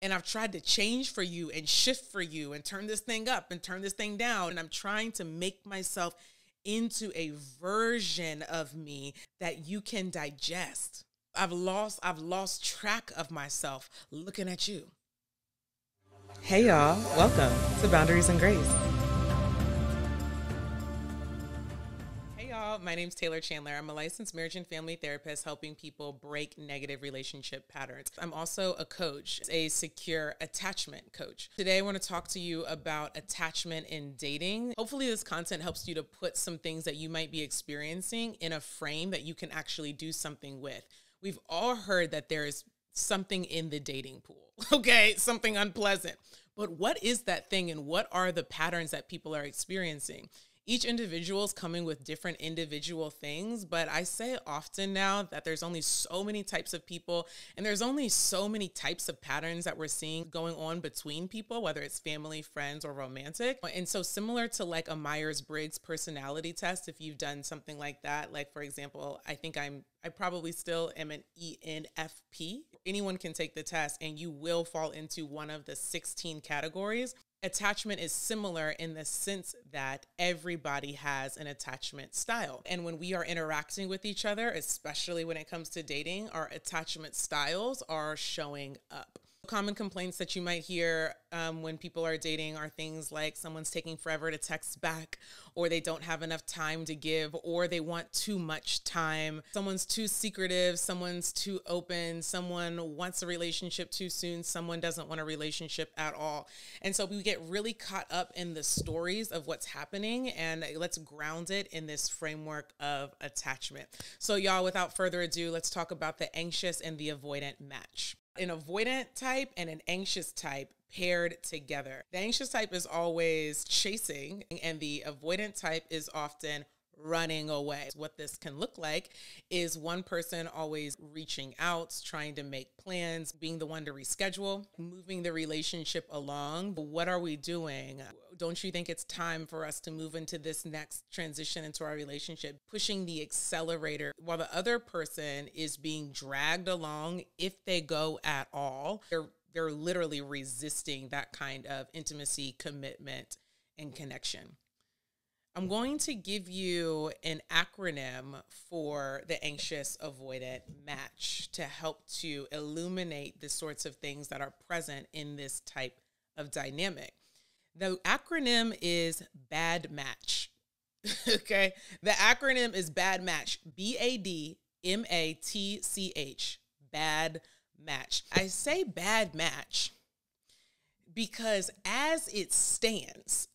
And I've tried to change for you and shift for you and turn this thing up and turn this thing down. And I'm trying to make myself into a version of me that you can digest. I've lost track of myself looking at you. Hey y'all, welcome to Boundaries and Grace. Hey y'all, my name's Taylor Chandler. I'm a licensed marriage and family therapist helping people break negative relationship patterns. I'm also a coach, a secure attachment coach. Today I want to talk to you about attachment in dating. Hopefully this content helps you to put some things that you might be experiencing in a frame that you can actually do something with. We've all heard that there is something in the dating pool, okay? Something unpleasant. But what is that thing and what are the patterns that people are experiencing? Each individual is coming with different individual things, but I say often now that there's only so many types of people and there's only so many types of patterns that we're seeing going on between people, whether it's family, friends, or romantic. And so similar to like a Myers-Briggs personality test, if you've done something like that, like for example, I probably still am an ENFP. Anyone can take the test and you will fall into one of the 16 categories. Attachment is similar in the sense that everybody has an attachment style. And when we are interacting with each other, especially when it comes to dating, our attachment styles are showing up. Common complaints that you might hear when people are dating are things like someone's taking forever to text back, or they don't have enough time to give, or they want too much time. Someone's too secretive, someone's too open, someone wants a relationship too soon, someone doesn't want a relationship at all. And so we get really caught up in the stories of what's happening, and let's ground it in this framework of attachment. So y'all, without further ado, let's talk about the anxious and the avoidant match. An avoidant type and an anxious type paired together. The anxious type is always chasing, and the avoidant type is often running away. What this can look like is one person always reaching out, trying to make plans, being the one to reschedule, moving the relationship along. What are we doing? Don't you think it's time for us to move into this next transition into our relationship? Pushing the accelerator while the other person is being dragged along, if they go at all. They're literally resisting that kind of intimacy, commitment, and connection. I'm going to give you an acronym for the anxious-avoidant match to help to illuminate the sorts of things that are present in this type of dynamic. The acronym is BAD MATCH. Okay? The acronym is BAD MATCH. BADMATCH. BAD MATCH. I say BAD MATCH because as it stands,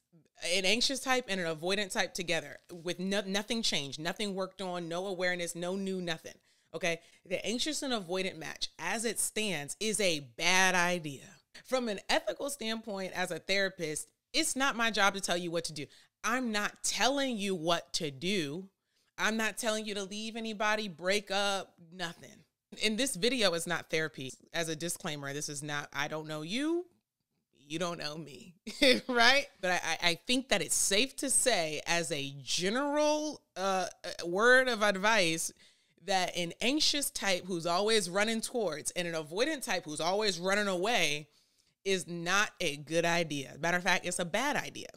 an anxious type and an avoidant type together with nothing changed, nothing worked on, no awareness, no new nothing. Okay. The anxious and avoidant match as it stands is a bad idea. From an ethical standpoint, as a therapist, it's not my job to tell you what to do. I'm not telling you what to do. I'm not telling you to leave anybody, break up, nothing. And this video is not therapy. As a disclaimer, this is not, I don't know you. You don't know me, right? But I think that it's safe to say as a general word of advice that an anxious type who's always running towards and an avoidant type who's always running away is not a good idea. Matter of fact, it's a bad idea.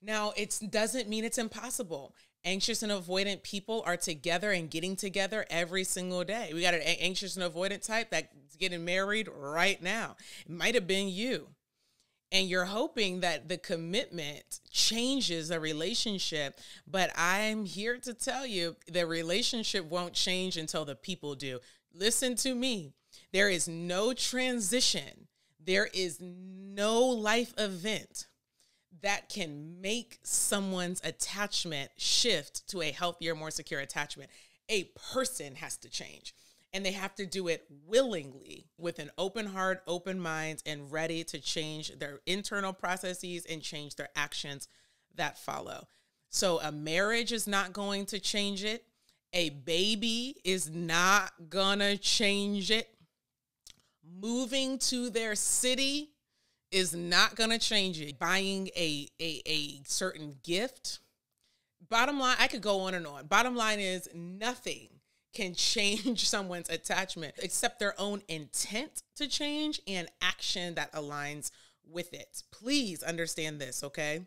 Now, it doesn't mean it's impossible. Anxious and avoidant people are together and getting together every single day. We got an anxious and avoidant type that's getting married right now. It might have been you. And you're hoping that the commitment changes the relationship. But I'm here to tell you the relationship won't change until the people do. Listen to me. There is no transition. There is no life event that can make someone's attachment shift to a healthier, more secure attachment. A person has to change. And they have to do it willingly with an open heart, open mind, and ready to change their internal processes and change their actions that follow. So a marriage is not going to change it. A baby is not gonna change it. Moving to their city is not gonna change it. Buying a certain gift. Bottom line, I could go on and on. Bottom line is nothing can change someone's attachment, except their own intent to change and action that aligns with it. Please understand this, okay?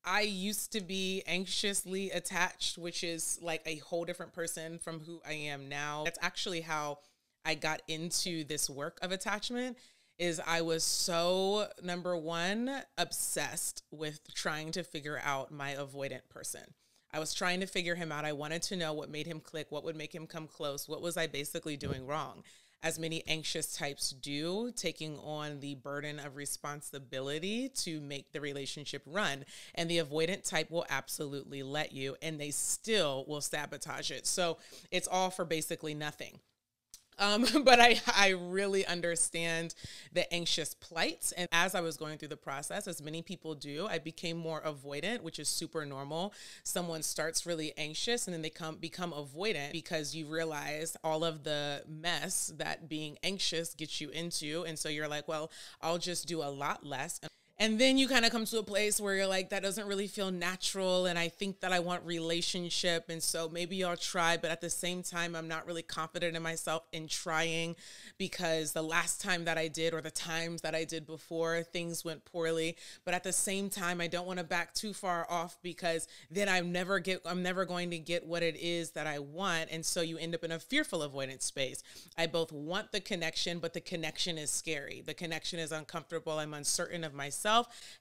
I used to be anxiously attached, which is like a whole different person from who I am now. That's actually how I got into this work of attachment. Is I was so, number one, obsessed with trying to figure out my avoidant person. I was trying to figure him out. I wanted to know what made him click, what would make him come close, what was I basically doing wrong? As many anxious types do, taking on the burden of responsibility to make the relationship run. And the avoidant type will absolutely let you, and they still will sabotage it. So it's all for basically nothing. But I really understand the anxious plight. And as I was going through the process, as many people do, I became more avoidant, which is super normal. Someone starts really anxious and then they become avoidant because you realize all of the mess that being anxious gets you into. And so you're like, well, I'll just do a lot less. And then you kind of come to a place where you're like, that doesn't really feel natural. And I think that I want relationship. And so maybe I'll try. But at the same time, I'm not really confident in myself in trying because the last time that I did or the times that I did before, things went poorly. But at the same time, I don't want to back too far off because then I'm never going to get what it is that I want. And so you end up in a fearful avoidance space. I both want the connection, but the connection is scary. The connection is uncomfortable. I'm uncertain of myself,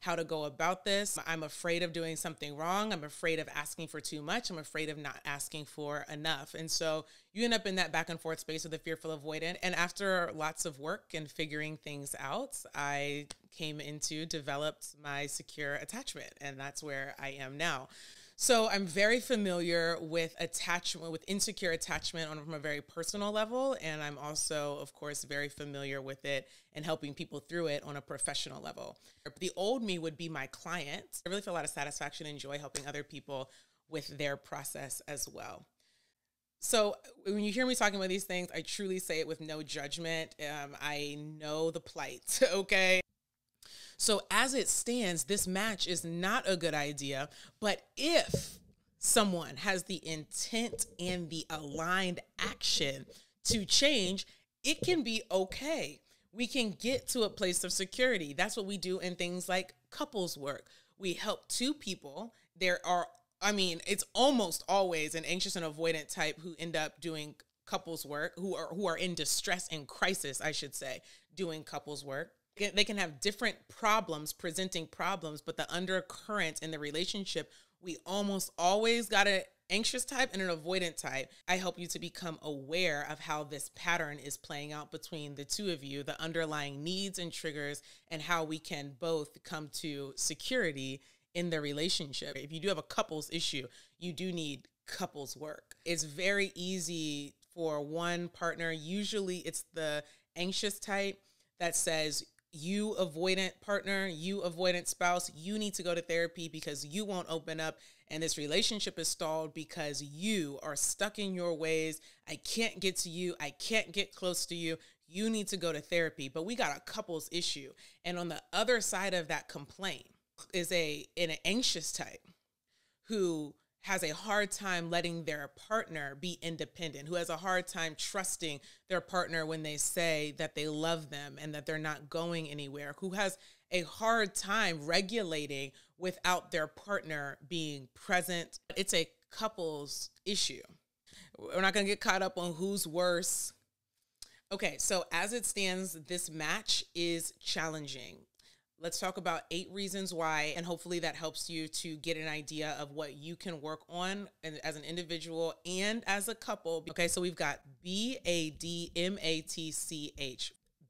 how to go about this. I'm afraid of doing something wrong. I'm afraid of asking for too much. I'm afraid of not asking for enough. And so you end up in that back and forth space with the fearful avoidant. And after lots of work and figuring things out, I developed my secure attachment. And that's where I am now. So I'm very familiar with attachment, with insecure attachment from a very personal level. And I'm also, of course, very familiar with it and helping people through it on a professional level. The old me would be my client. I really feel a lot of satisfaction and joy helping other people with their process as well. So when you hear me talking about these things, I truly say it with no judgment. I know the plight, okay? So as it stands, this match is not a good idea, but if someone has the intent and the aligned action to change, it can be okay. We can get to a place of security. That's what we do in things like couples work. We help two people. It's almost always an anxious and avoidant type who end up doing couples work, who are in distress and crisis, I should say, doing couples work. They can have different problems, presenting problems, but the undercurrent in the relationship, we almost always got an anxious type and an avoidant type. I help you to become aware of how this pattern is playing out between the two of you, the underlying needs and triggers, and how we can both come to security in the relationship. If you do have a couples issue, you do need couples work. It's very easy for one partner, usually it's the anxious type, that says, you avoidant partner, you avoidant spouse, you need to go to therapy because you won't open up and this relationship is stalled because you are stuck in your ways. I can't get to you. I can't get close to you. You need to go to therapy. But we got a couples issue. And on the other side of that complaint is an anxious type who has a hard time letting their partner be independent, who has a hard time trusting their partner when they say that they love them and that they're not going anywhere, who has a hard time regulating without their partner being present. It's a couples issue. We're not going to get caught up on who's worse. Okay, so as it stands, this match is challenging. Let's talk about 8 reasons why, and hopefully that helps you to get an idea of what you can work on as an individual and as a couple. Okay, so we've got BADMATCH,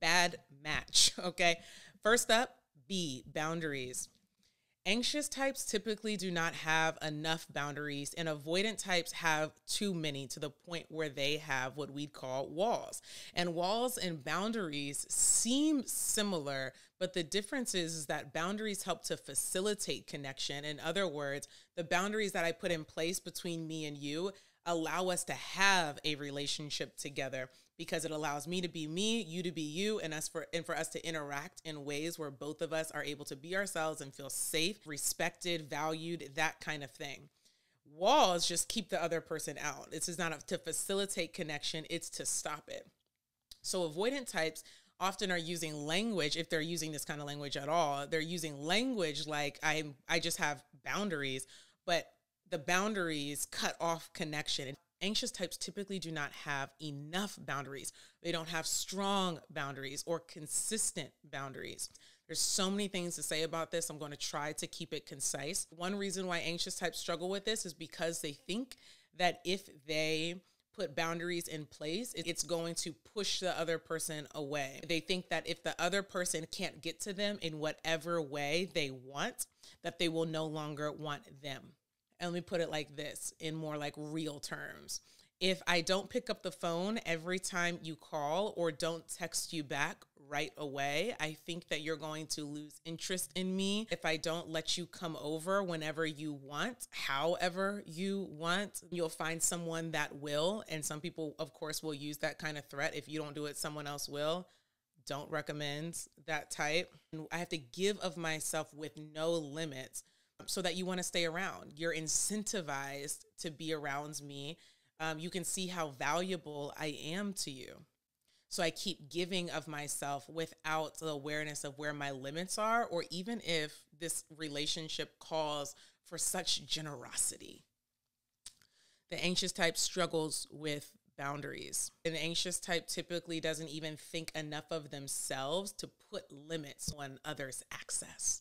bad match, okay? First up, B, boundaries. Anxious types typically do not have enough boundaries, and avoidant types have too many to the point where they have what we'd call walls. And walls and boundaries seem similar, but the difference is that boundaries help to facilitate connection. In other words, the boundaries that I put in place between me and you allow us to have a relationship together because it allows me to be me, you to be you, and for us to interact in ways where both of us are able to be ourselves and feel safe, respected, valued, that kind of thing. Walls just keep the other person out. This is not to facilitate connection, it's to stop it. So avoidant types often are using language, if they're using this kind of language at all, they're using language like I just have boundaries, but the boundaries cut off connection. Anxious types typically do not have enough boundaries. They don't have strong boundaries or consistent boundaries. There's so many things to say about this. I'm going to try to keep it concise. One reason why anxious types struggle with this is because they think that if they put boundaries in place, it's going to push the other person away. They think that if the other person can't get to them in whatever way they want, that they will no longer want them. And let me put it like this, in more like real terms. If I don't pick up the phone every time you call or don't text you back right away, I think that you're going to lose interest in me. If I don't let you come over whenever you want, however you want, you'll find someone that will. And some people, of course, will use that kind of threat. If you don't do it, someone else will. Don't recommend that type. I have to give of myself with no limits so that you want to stay around. You're incentivized to be around me. You can see how valuable I am to you. So I keep giving of myself without the awareness of where my limits are, or even if this relationship calls for such generosity. The anxious type struggles with boundaries. An anxious type typically doesn't even think enough of themselves to put limits on others' access.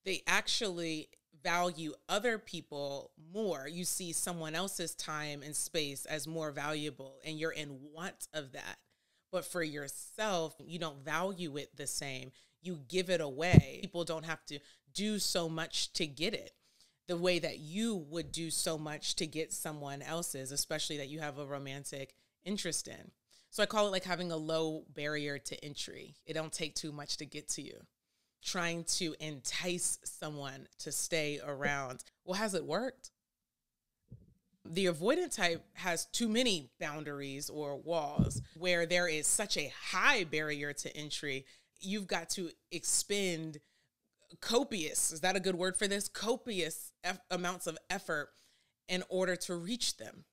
They actually value other people more. You see someone else's time and space as more valuable, and you're in want of that. But for yourself, you don't value it the same. You give it away. People don't have to do so much to get it the way that you would do so much to get someone else's, especially that you have a romantic interest in. So I call it like having a low barrier to entry. It don't take too much to get to you. Trying to entice someone to stay around. Well, has it worked? The avoidant type has too many boundaries or walls where there is such a high barrier to entry. You've got to expend copious, is that a good word for this? Copious amounts of effort in order to reach them.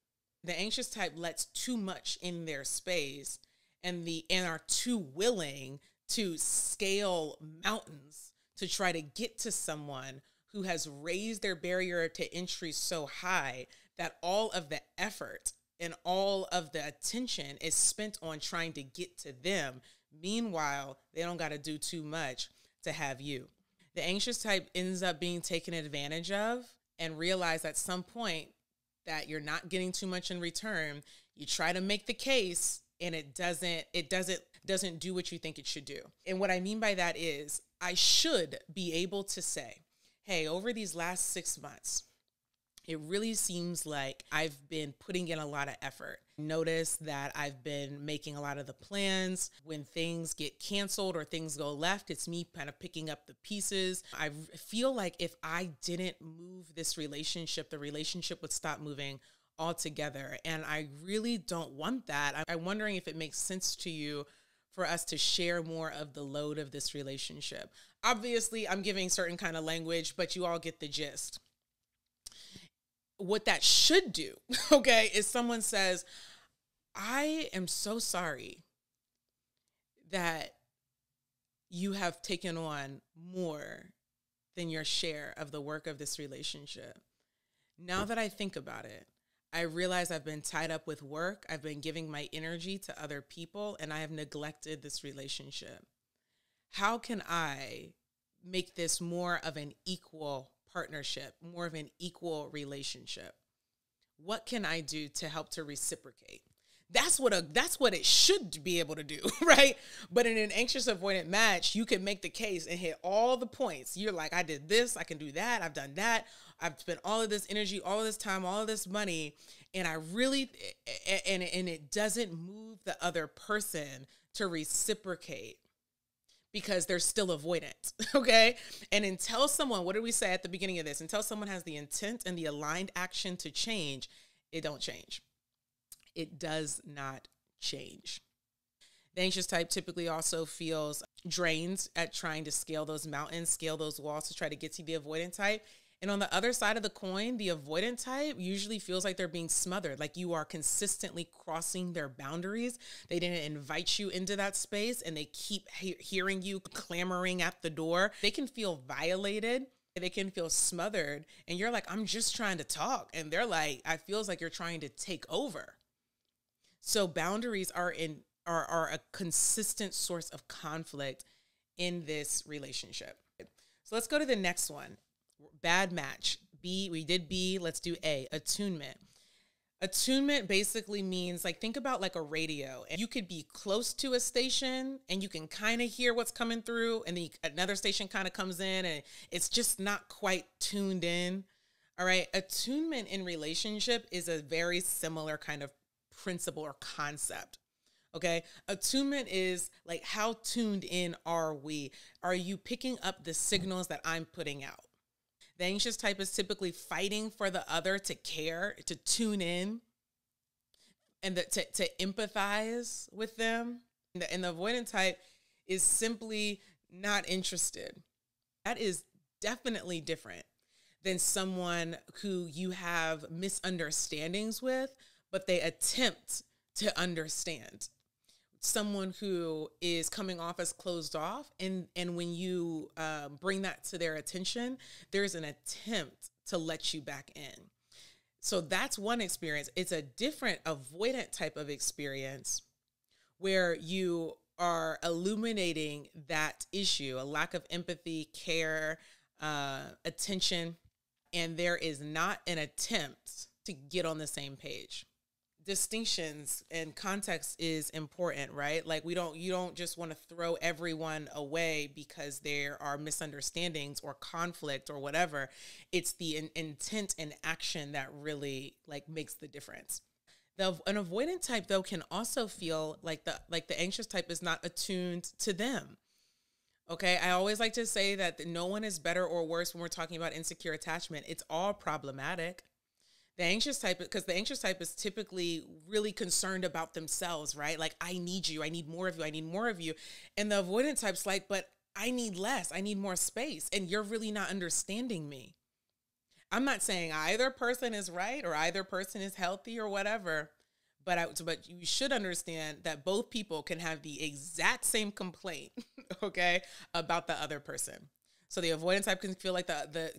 The anxious type lets too much in their space and are too willing to scale mountains to try to get to someone who has raised their barrier to entry so high that all of the effort and all of the attention is spent on trying to get to them. Meanwhile, they don't got to do too much to have you. The anxious type ends up being taken advantage of and realize at some point that you're not getting too much in return. You try to make the case and it doesn't do what you think it should do. And what I mean by that is I should be able to say, hey, over these last 6 months, it really seems like I've been putting in a lot of effort. Notice that I've been making a lot of the plans. When things get canceled or things go left, it's me kind of picking up the pieces. I feel like if I didn't move this relationship, the relationship would stop moving altogether. And I really don't want that. I'm wondering if it makes sense to you for us to share more of the load of this relationship. Obviously, I'm giving certain kind of language, but you all get the gist. What that should do, okay, is someone says, I am so sorry that you have taken on more than your share of the work of this relationship. Now that I think about it, I realize I've been tied up with work. I've been giving my energy to other people, and I have neglected this relationship. How can I make this more of an equal partnership, more of an equal relationship? What can I do to help to reciprocate? That's what it should be able to do, right? But in an anxious avoidant match, you can make the case and hit all the points. You're like, I did this, I can do that, I've done that, I've spent all of this energy, all of this time, all of this money, and it doesn't move the other person to reciprocate because they're still avoidant, okay? And until someone, what did we say at the beginning of this? Until someone has the intent and the aligned action to change, it don't change. It does not change. The anxious type typically also feels drained at trying to scale those mountains, scale those walls to try to get to the avoidant type. And on the other side of the coin, the avoidant type usually feels like they're being smothered, like you are consistently crossing their boundaries. They didn't invite you into that space and they keep hearing you clamoring at the door. They can feel violated. They can feel smothered. And you're like, I'm just trying to talk. And they're like, I feels like you're trying to take over. So boundaries are a consistent source of conflict in this relationship. So let's go to the next one. Bad match. B, we did B, let's do A, attunement. Attunement basically means, like, think about like a radio. And you could be close to a station and you can kind of hear what's coming through, and then another station kind of comes in and it's just not quite tuned in. All right. Attunement in relationship is a very similar kind of principle or concept. Okay. Attunement is like, how tuned in are we? Are you picking up the signals that I'm putting out? The anxious type is typically fighting for the other to care, to tune in, and to empathize with them. And the avoidant type is simply not interested. That is definitely different than someone who you have misunderstandings with, but they attempt to understand. Someone who is coming off as closed off, and when you bring that to their attention, there's an attempt to let you back in. So that's one experience. It's a different avoidant type of experience where you are illuminating that issue, a lack of empathy, care, attention, and there is not an attempt to get on the same page. Distinctions and context is important, right? Like you don't just want to throw everyone away because there are misunderstandings or conflict or whatever. It's the intent and action that really like makes the difference. An avoidant type though can also feel like the anxious type is not attuned to them. Okay, I always like to say that no one is better or worse when we're talking about insecure attachment. It's all problematic. The anxious type, because the anxious type is typically really concerned about themselves, right? Like, I need you. I need more of you. I need more of you. And the avoidant type's like, but I need less. I need more space. And you're really not understanding me. I'm not saying either person is right or either person is healthy or whatever, but you should understand that both people can have the exact same complaint, okay, about the other person. So the avoidant type can feel like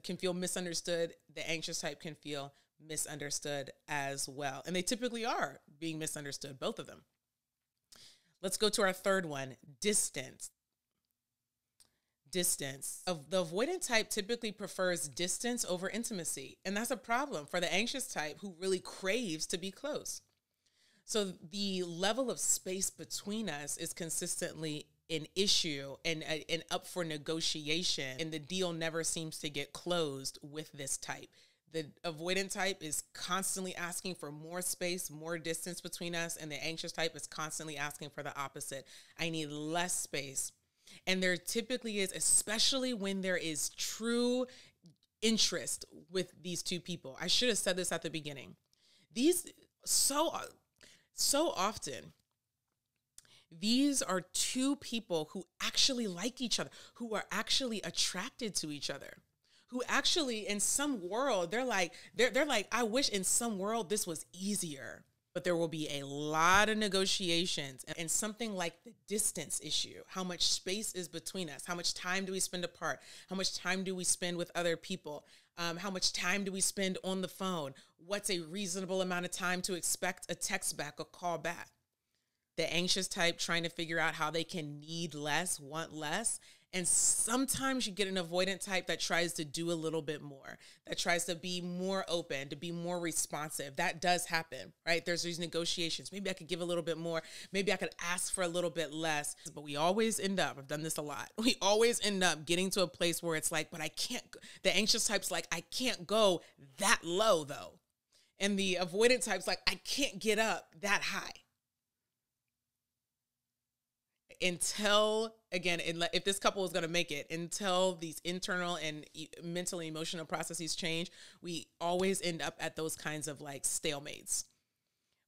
can feel misunderstood. The anxious type can feel misunderstood as well. And they typically are being misunderstood, both of them. Let's go to our third one, distance. Distance. The avoidant type typically prefers distance over intimacy. And that's a problem for the anxious type who really craves to be close. So the level of space between us is consistently an issue and up for negotiation. And the deal never seems to get closed with this type. The avoidant type is constantly asking for more space, more distance between us. And the anxious type is constantly asking for the opposite. I need less space. And there typically is, especially when there is true interest with these two people. I should have said this at the beginning. So often, these are two people who actually like each other, who are actually attracted to each other. Who actually in some world, they're like, I wish in some world this was easier, but there will be a lot of negotiations and something like the distance issue. How much space is between us? How much time do we spend apart? How much time do we spend with other people? How much time do we spend on the phone? What's a reasonable amount of time to expect a text back, a call back? The anxious type trying to figure out how they can need less, want less. And sometimes you get an avoidant type that tries to do a little bit more, that tries to be more open, to be more responsive. That does happen, right? There's these negotiations. Maybe I could give a little bit more. Maybe I could ask for a little bit less. But we always end up, I've done this a lot, we always end up getting to a place where it's like, but I can't, the anxious type's like, I can't go that low though. And the avoidant type's like, I can't get up that high. Until, again, if this couple is going to make it, until these internal and mental and emotional processes change, we always end up at those kinds of like stalemates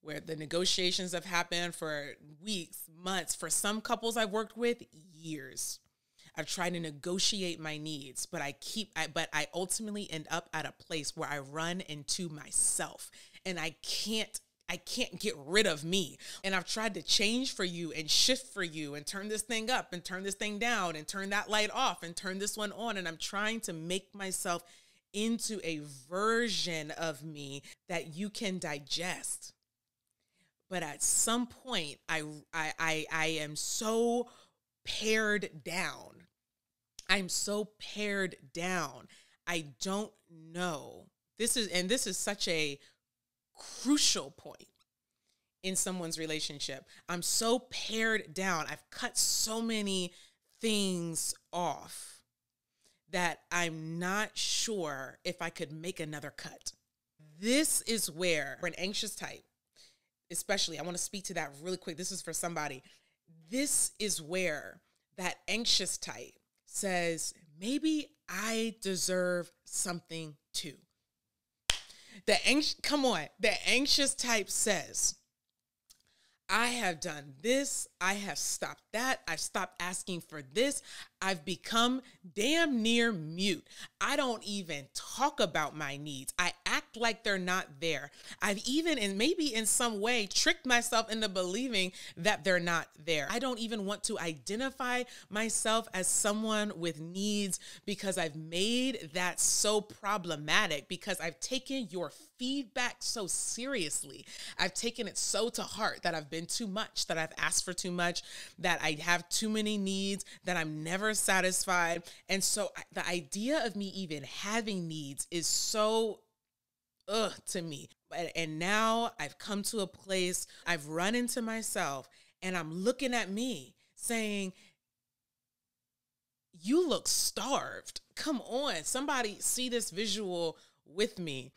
where the negotiations have happened for weeks, months, for some couples I've worked with, years. I've tried to negotiate my needs, but I ultimately end up at a place where I run into myself, and I can't get rid of me. And I've tried to change for you and shift for you and turn this thing up and turn this thing down and turn that light off and turn this one on. And I'm trying to make myself into a version of me that you can digest. But at some point, I am so pared down. I'm so pared down. I don't know. This is such a crucial point in someone's relationship. I'm so pared down. I've cut so many things off that I'm not sure if I could make another cut. This is where, for an anxious type, especially, I want to speak to that really quick. This is for somebody. This is where that anxious type says, maybe I deserve something too. The anxious type says, I have done this. I have stopped that. I've stopped asking for this. I've become damn near mute. I don't even talk about my needs. I act like they're not there. I've even, and maybe in some way, tricked myself into believing that they're not there. I don't even want to identify myself as someone with needs because I've made that so problematic, because I've taken your feedback so seriously. I've taken it so to heart that I've been too much, that I've asked for too much, that I have too many needs, that I'm never satisfied. And so the idea of me even having needs is so to me. And now I've come to a place, I've run into myself, and I'm looking at me saying, you look starved. Come on, somebody see this visual with me.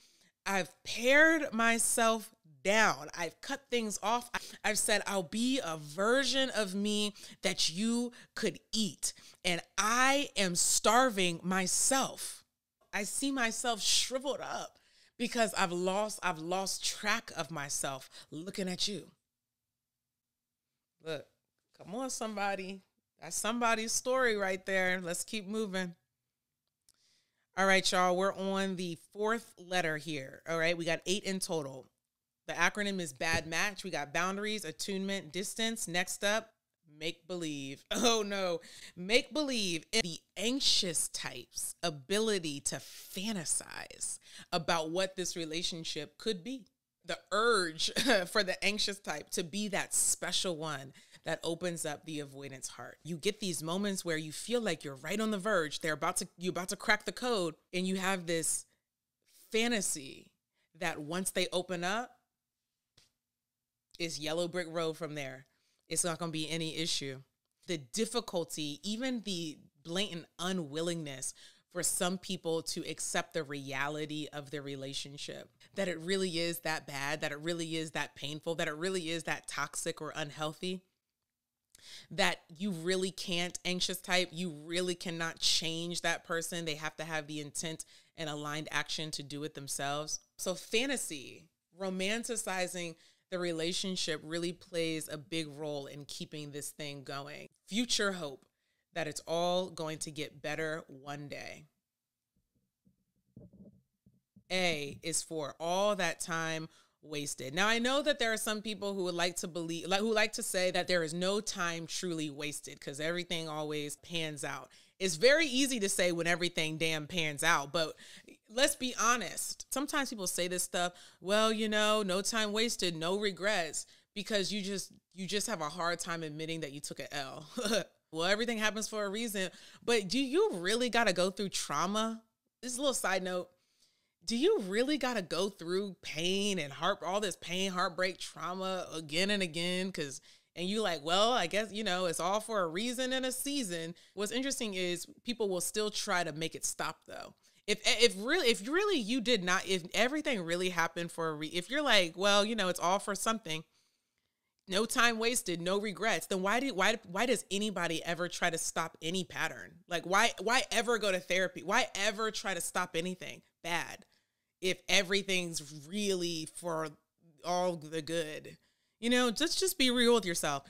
I've pared myself down. I've cut things off. I've said, I'll be a version of me that you could eat. And I am starving myself. I see myself shriveled up because I've lost track of myself looking at you. Look, come on, somebody. That's somebody's story right there. Let's keep moving. All right, y'all, we're on the fourth letter here. All right, we got 8 in total. The acronym is BAD match. We got boundaries, attunement, distance. Next up, make believe. Oh no, make believe in the anxious type's ability to fantasize about what this relationship could be. The urge for the anxious type to be that special one that opens up the avoidance heart. You get these moments where you feel like you're right on the verge. You're about to crack the code, and you have this fantasy that once they open up, it's yellow brick road from there. It's not going to be any issue. The difficulty, even the blatant unwillingness for some people to accept the reality of their relationship, that it really is that bad, that it really is that painful, that it really is that toxic or unhealthy, that you really can't, anxious type, you really cannot change that person. They have to have the intent and aligned action to do it themselves. So fantasy, romanticizing the relationship, really plays a big role in keeping this thing going. Future hope that it's all going to get better one day. A is for all that time wasted. Now, I know that there are some people who would like to believe, who like to say that there is no time truly wasted because everything always pans out. It's very easy to say when everything damn pans out, but let's be honest. Sometimes people say this stuff, well, you know, no time wasted, no regrets, because you just have a hard time admitting that you took an L. Well, everything happens for a reason, but do you really got to go through trauma? This is a little side note. Do you really got to go through pain and all this pain, heartbreak, trauma again and again? And you like, well, I guess, you know, it's all for a reason and a season. What's interesting is people will still try to make it stop though. If really you did not, if everything really happened for if you're like, well, you know, it's all for something, no time wasted, no regrets, then why does anybody ever try to stop any pattern? Like why ever go to therapy? Why ever try to stop anything bad if everything's really for all the good? You know, just be real with yourself.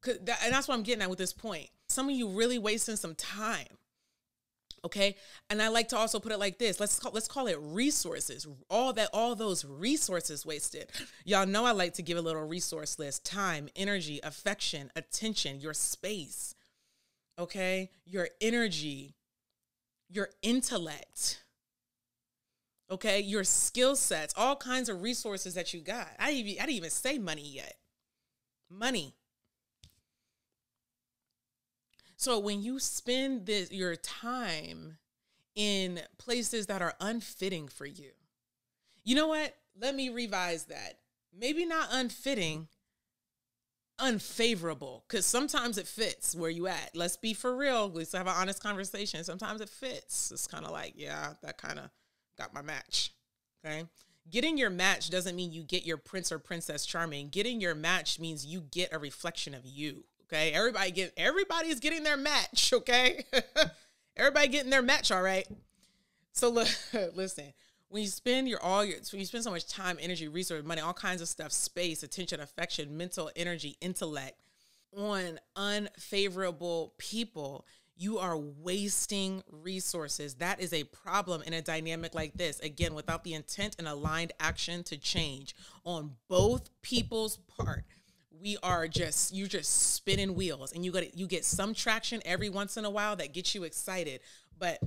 And that's what I'm getting at with this point. Some of you really wasting some time. Okay. And I like to also put it like this. Let's call it resources. All those resources wasted. Y'all know I like to give a little resource list: time, energy, affection, attention, your space. Okay. Your energy, your intellect. Okay. Your skill sets, all kinds of resources that you got. I didn't even say money yet. Money. So when you spend your time in places that are unfitting for you, you know what? Let me revise that. Maybe not unfitting, unfavorable, because sometimes it fits where you at. Let's be for real. Let's have an honest conversation. Sometimes it fits. It's kind of like, yeah, that kind of got my match. Okay. Getting your match doesn't mean you get your prince or princess charming. Getting your match means you get a reflection of you. Okay, everybody's getting their match. Okay, everybody getting their match. All right. So look, listen. When you spend so much time, energy, resource, money, all kinds of stuff, space, attention, affection, mental energy, intellect on unfavorable people, you are wasting resources. That is a problem in a dynamic like this. Again, without the intent and aligned action to change on both people's part. You're just spinning wheels, and you get some traction every once in a while that gets you excited. But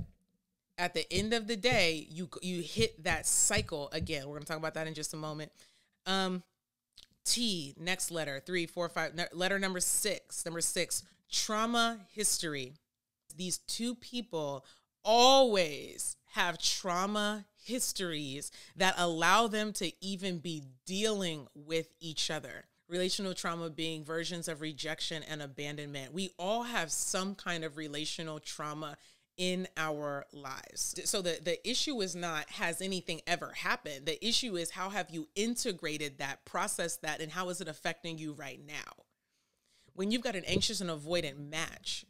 at the end of the day, you hit that cycle again. We're going to talk about that in just a moment. T, next letter, 3, 4, 5, letter number 6, trauma history. These two people always have trauma histories that allow them to even be dealing with each other. Relational trauma being versions of rejection and abandonment. We all have some kind of relational trauma in our lives. So the issue is not, has anything ever happened? The issue is, how have you integrated that, processed that, and how is it affecting you right now? When you've got an anxious and avoidant match,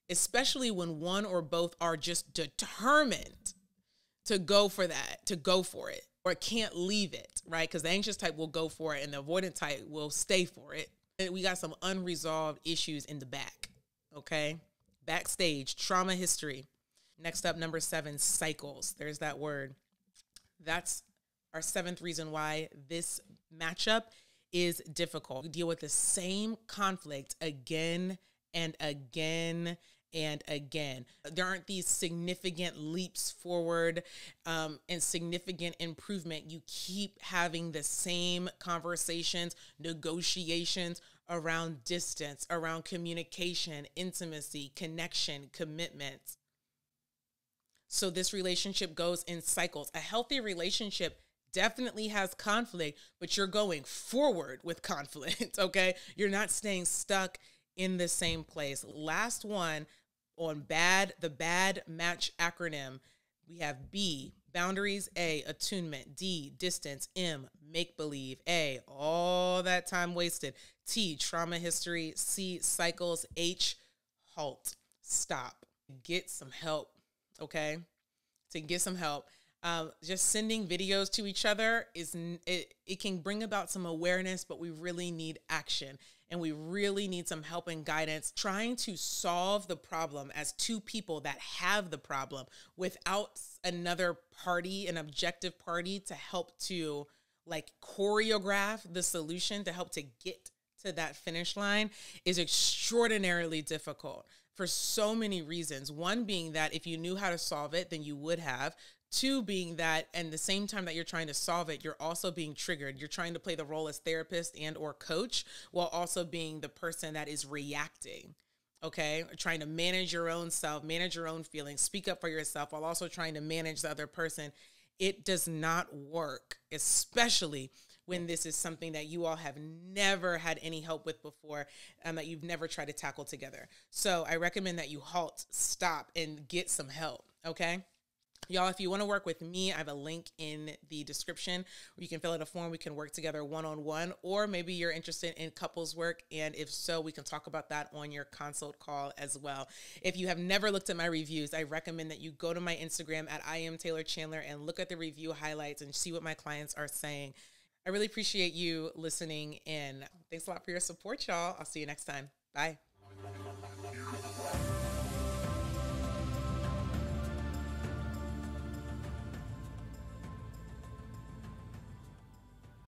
especially when one or both are just determined to go for it, or can't leave it, right? Because the anxious type will go for it and the avoidant type will stay for it. And we got some unresolved issues in the back, okay? Backstage, trauma history. Next up, number 7, cycles. There's that word. That's our 7th reason why this matchup is difficult. We deal with the same conflict again and again and again. There aren't these significant leaps forward and significant improvement. You keep having the same conversations, negotiations around distance, around communication, intimacy, connection, commitment. So this relationship goes in cycles. A healthy relationship definitely has conflict, but you're going forward with conflict, okay? You're not staying stuck in the same place. Last one on the bad match acronym, we have B, boundaries; A, attunement; D, distance; M, make-believe; A, all that time wasted; T, trauma history; C, cycles; H, halt, stop. Get some help, okay? To get some help. Just sending videos to each other it can bring about some awareness, but we really need action, and we really need some help and guidance trying to solve the problem as two people that have the problem without another party, an objective party, to help to like choreograph the solution to help to get to that finish line is extraordinarily difficult for so many reasons. One being that if you knew how to solve it, then you would have. 2 being that, and the same time that you're trying to solve it, you're also being triggered. You're trying to play the role as therapist and or coach while also being the person that is reacting, okay? Trying to manage your own self, manage your own feelings, speak up for yourself while also trying to manage the other person. It does not work, especially when this is something that you all have never had any help with before and that you've never tried to tackle together. So I recommend that you halt, stop, and get some help, okay? Y'all, if you want to work with me, I have a link in the description where you can fill out a form. We can work together one-on-one, or maybe you're interested in couples work. And if so, we can talk about that on your consult call as well. If you have never looked at my reviews, I recommend that you go to my Instagram at @IamTaylorChandler and look at the review highlights and see what my clients are saying. I really appreciate you listening in. Thanks a lot for your support, y'all. I'll see you next time. Bye.